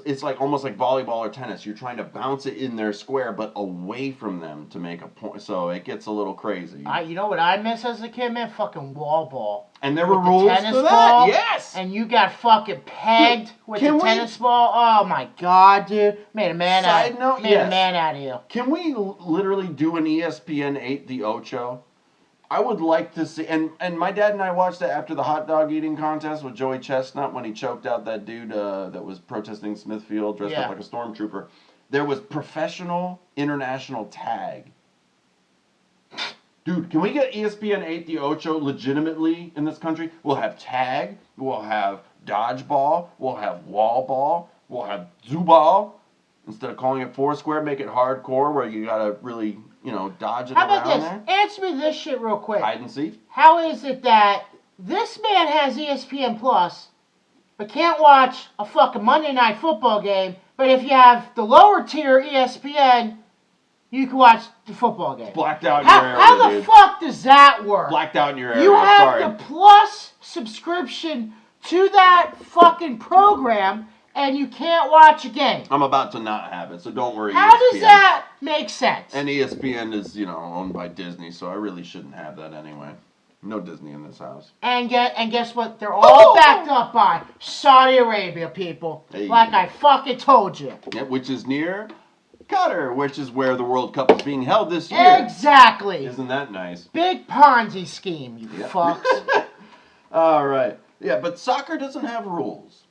it's like almost like volleyball or tennis. You're trying to bounce it in their square, but away from them to make a point. So it gets a little crazy. You know what I miss as a kid, man? Fucking wall ball. And there were With rules the tennis for that. ball, Yes. And you got fucking pegged with the tennis ball. Oh my god, dude! Made a man out of you. Can we literally do an ESPN 8 The Ocho? I would like to see, and my dad and I watched it after the hot dog eating contest with Joey Chestnut when he choked out that dude that was protesting Smithfield dressed up like a stormtrooper. There was professional international tag. Dude, can we get ESPN 8 The Ocho legitimately in this country? We'll have tag, we'll have dodgeball, we'll have wall ball, we'll have Zubal. Instead of calling it Foursquare, make it hardcore where you gotta really, dodge it How around about this? there. Answer me this shit real quick. Hide and seek. How is it that this man has ESPN Plus, but can't watch a fucking Monday Night Football game, but if you have the lower tier ESPN, you can watch the football game? Blacked out in your area, How the fuck does that work? Blacked out in your area. You have the Plus subscription to that fucking program, and you can't watch a game. I'm about to not have it, so don't worry. How does that make sense? And ESPN is, owned by Disney, so I really shouldn't have that anyway. No Disney in this house. And guess what? They're all backed up by Saudi Arabia, people. Hey. Like I fucking told you. Yeah, which is near Qatar, which is where the World Cup is being held this year. Exactly. Isn't that nice? Big Ponzi scheme, you fucks. All right. Yeah, but soccer doesn't have rules.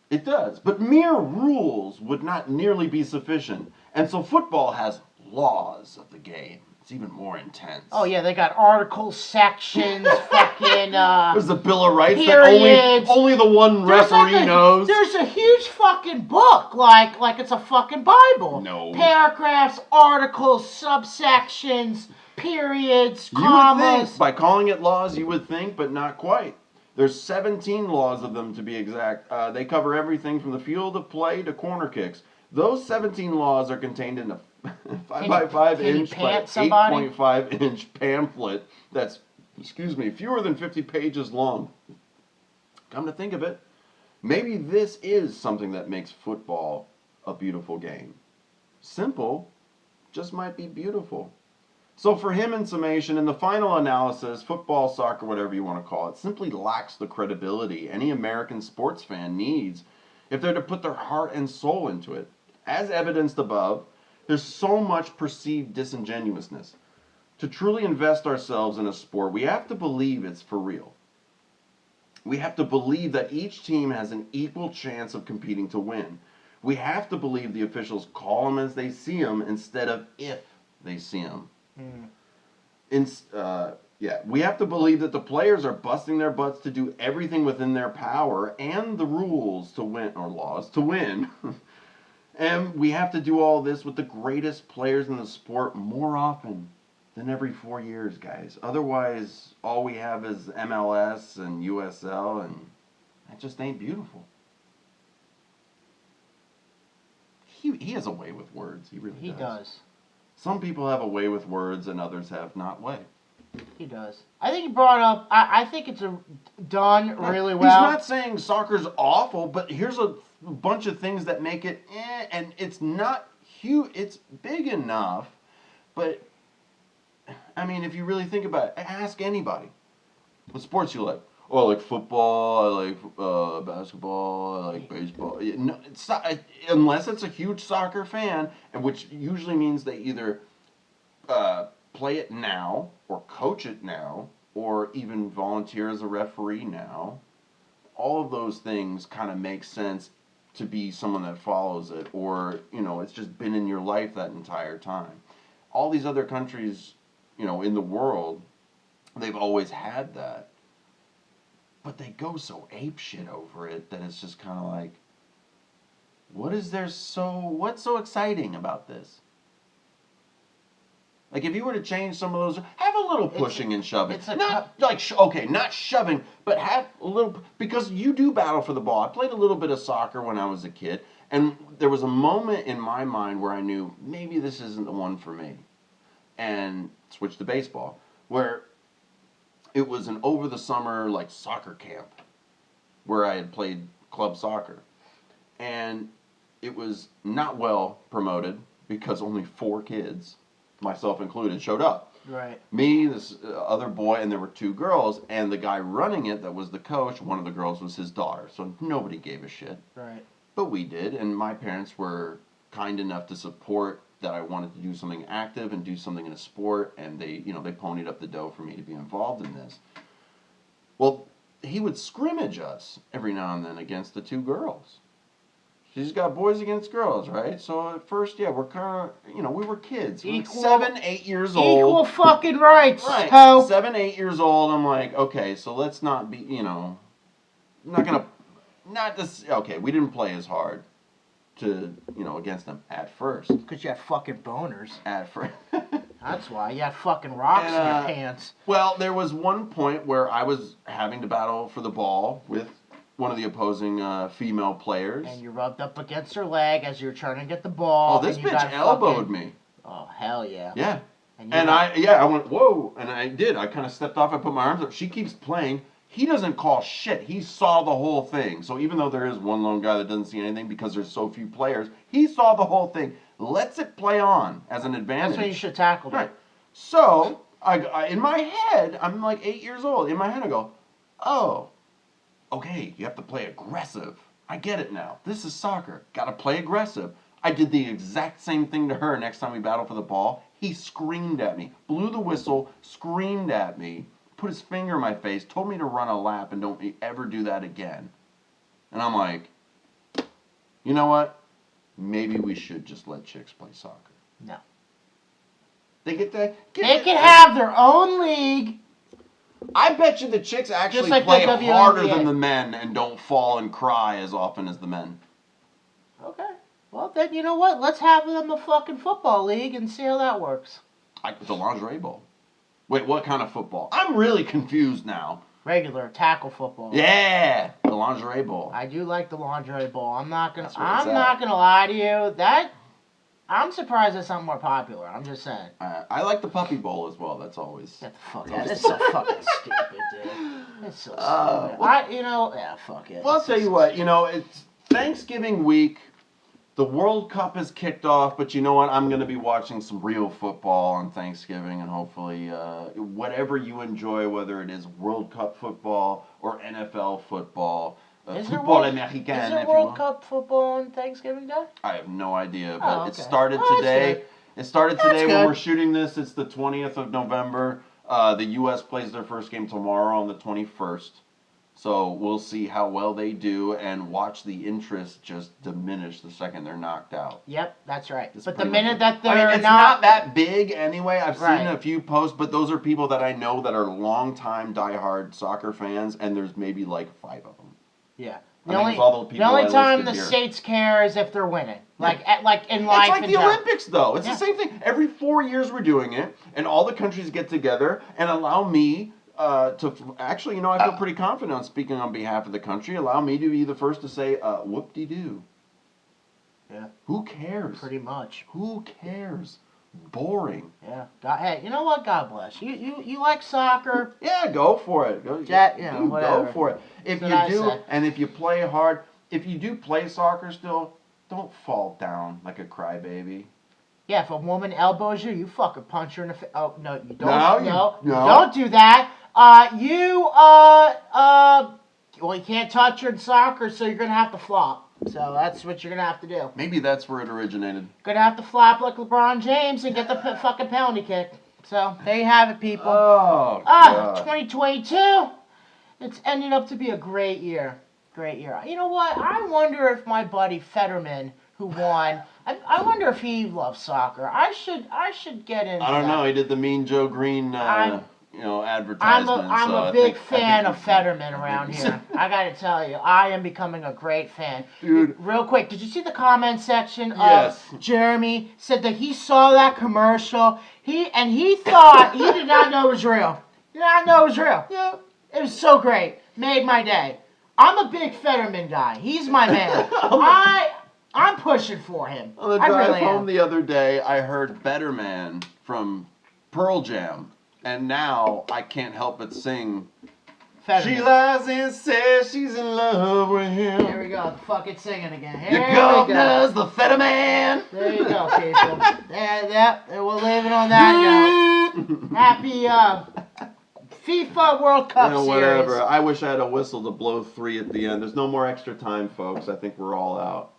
It does. But mere rules would not nearly be sufficient. And so football has laws of the game. It's even more intense. Oh, yeah, they got articles, sections, fucking, There's the Bill of Rights periods. that only the one referee knows. There's a huge fucking book, like it's a fucking Bible. No. Paragraphs, articles, subsections, periods, You commas. would think, by calling it laws, you would think, but not quite. There's 17 laws of them to be exact. They cover everything from the field of play to corner kicks. Those 17 laws are contained in a 5x5 inch by 8.5 inch pamphlet that's, fewer than 50 pages long. Come to think of it, maybe this is something that makes football a beautiful game. Simple, just might be beautiful. So for him, in summation, in the final analysis, football, soccer, whatever you want to call it, simply lacks the credibility any American sports fan needs if they're to put their heart and soul into it. As evidenced above, there's so much perceived disingenuousness. To truly invest ourselves in a sport, we have to believe it's for real. We have to believe that each team has an equal chance of competing to win. We have to believe the officials call them as they see them instead of if they see them. We have to believe that the players are busting their butts to do everything within their power and the rules to win, or laws to win. And we have to do all this with the greatest players in the sport more often than every 4 years, guys. Otherwise, all we have is MLS and USL, and that just ain't beautiful. He has a way with words. He really does. He does. Some people have a way with words and others have not way. He does. I think he brought up, I think it's done really well. He's not saying soccer's awful, but here's a bunch of things that make it and it's not huge. It's big enough, but I mean, if you really think about it, ask anybody. What sports you like? Oh, I like football, I like basketball, I like baseball. No, it's not, unless it's a huge soccer fan, and which usually means they either play it now, or coach it now, or even volunteer as a referee now. All of those things kind of make sense to be someone that follows it, or, it's just been in your life that entire time. All these other countries, in the world, they've always had that. But they go so apeshit over it that it's just kind of like, what's so exciting about this? Like if you were to change some of those, have a little pushing and shoving. It's a not like okay, not shoving, but have a little because you do battle for the ball. I played a little bit of soccer when I was a kid, and there was a moment in my mind where I knew maybe this isn't the one for me, and switched to baseball, where it was an over the summer like soccer camp, where I had played club soccer, and it was not well promoted because only 4 kids, myself included, showed up. Right. Me, this other boy, and there were 2 girls, and the guy running it that was the coach, one of the girls was his daughter, so nobody gave a shit. Right. But we did, and my parents were kind enough to support that I wanted to do something active and do something in a sport, and they ponied up the dough for me to be involved in this. Well, he would scrimmage us every now and then against the 2 girls. She's got boys against girls, right? So at first, yeah, we're kind of, we were kids. We're Equal- 7, 8 years old. Equal fucking rights, Right. ho. 7, 8 years old. I'm like, okay, so let's not be, okay, we didn't play as hard to, against them at first. Because you had fucking boners. At first. That's why. You had fucking rocks in your pants. Well, there was one point where I was having to battle for the ball with one of the opposing female players. And you rubbed up against her leg as you were trying to get the ball. Oh, this and you bitch got elbowed me. Oh, hell yeah. Yeah. And I went, whoa, and I did. I kind of stepped off, I put my arms up. She keeps playing. He doesn't call shit. He saw the whole thing. So even though there is one lone guy that doesn't see anything because there's so few players, he saw the whole thing. Lets it play on as an advantage. That's when you should have tackled Right. it. So, I in my head, I'm like 8 years old. In my head, I go, oh, okay, you have to play aggressive. I get it now. This is soccer. Got to play aggressive. I did the exact same thing to her next time we battled for the ball. He screamed at me, blew the whistle, screamed at me, put his finger in my face, told me to run a lap and don't ever do that again. And I'm like, you know what? Maybe we should just let chicks play soccer. No. They get that. They can have their own league. I bet you the chicks actually like play the harder WNBA. than the men and don't fall and cry as often as the men. Okay. Well, then, you know what? Let's have them a fucking football league and see how that works. The lingerie bowl. Wait, what kind of football? I'm really confused now. Regular tackle football. Yeah, the lingerie bowl. I do like the lingerie bowl. I'm not gonna That's where it's not gonna lie to you. I'm surprised it's not more popular. I'm just saying. I like the puppy bowl as well. That's always. Get the fuck out. It's so fucking stupid, dude. It's so stupid. Fuck it. Well, I'll tell you what. It's Thanksgiving week. The World Cup has kicked off, but you know what? I'm going to be watching some real football on Thanksgiving, and hopefully, whatever you enjoy, whether it is World Cup football or NFL football, football américain. Is there World Cup football on Thanksgiving Day? I have no idea, but okay. it started Oh, today. It started today when good. we're shooting this. It's the 20th of November. The U.S. plays their first game tomorrow on the 21st. So we'll see how well they do and watch the interest just diminish the second they're knocked out. Yep, that's right. It's but the pretty minute much- that they're it's not that big anyway. I've Right. seen a few posts, but those are people that I know that are longtime diehard soccer fans, and there's maybe like 5 of them. Yeah. I think it's all the people The only I time the listed here. States care is if they're winning. Like in life. It's like in the general. Olympics, though. It's Yeah. the same thing. Every 4 years we're doing it, and all the countries get together and allow me actually, I feel pretty confident on speaking on behalf of the country. Allow me to be the first to say, whoop-de-doo. Yeah. Who cares? Pretty much. Who cares? Boring. Yeah. Hey, you know what? God bless you. Like soccer? Yeah, go for it. Go, whatever. Go for it. If That's you what I do, said. and if you play hard, if you do play soccer still, don't fall down like a crybaby. Yeah, if a woman elbows you, you fucking punch her in the face. Oh, no, you don't. No, You don't do that. Well, you can't touch her in soccer, so you're going to have to flop. So that's what you're going to have to do. Maybe that's where it originated. Going to have to flop like LeBron James and get the fucking penalty kick. So there you have it, people. Oh, God. 2022, it's ended up to be a great year. Great year. You know what? I wonder if my buddy Fetterman, who won, I wonder if he loves soccer. I should get into I don't that. know. He did the Mean Joe Green. advertisements. I'm so a I big think fan you of should- Fetterman around here. I gotta tell you, I am becoming a great fan. Dude. Real quick, did you see the comment section Yes. of Jeremy said that he saw that commercial, he thought he did not know it was real. He did not know it was real. Yeah. It was so great. Made my day. I'm a big Fetterman guy. He's my man. I'm pushing for him. On the I drive really home am. the other day, I heard Better Man from Pearl Jam, and now I can't help but sing. Fetterman. She lies and says she's in love with him. Here we go. Fucking singing again. Here Your we go. governor's the Fetter Man. There you go, people. There, we'll leave it on that note. Happy FIFA World Cup series. Whatever. I wish I had a whistle to blow 3 at the end. There's no more extra time, folks. I think we're all out.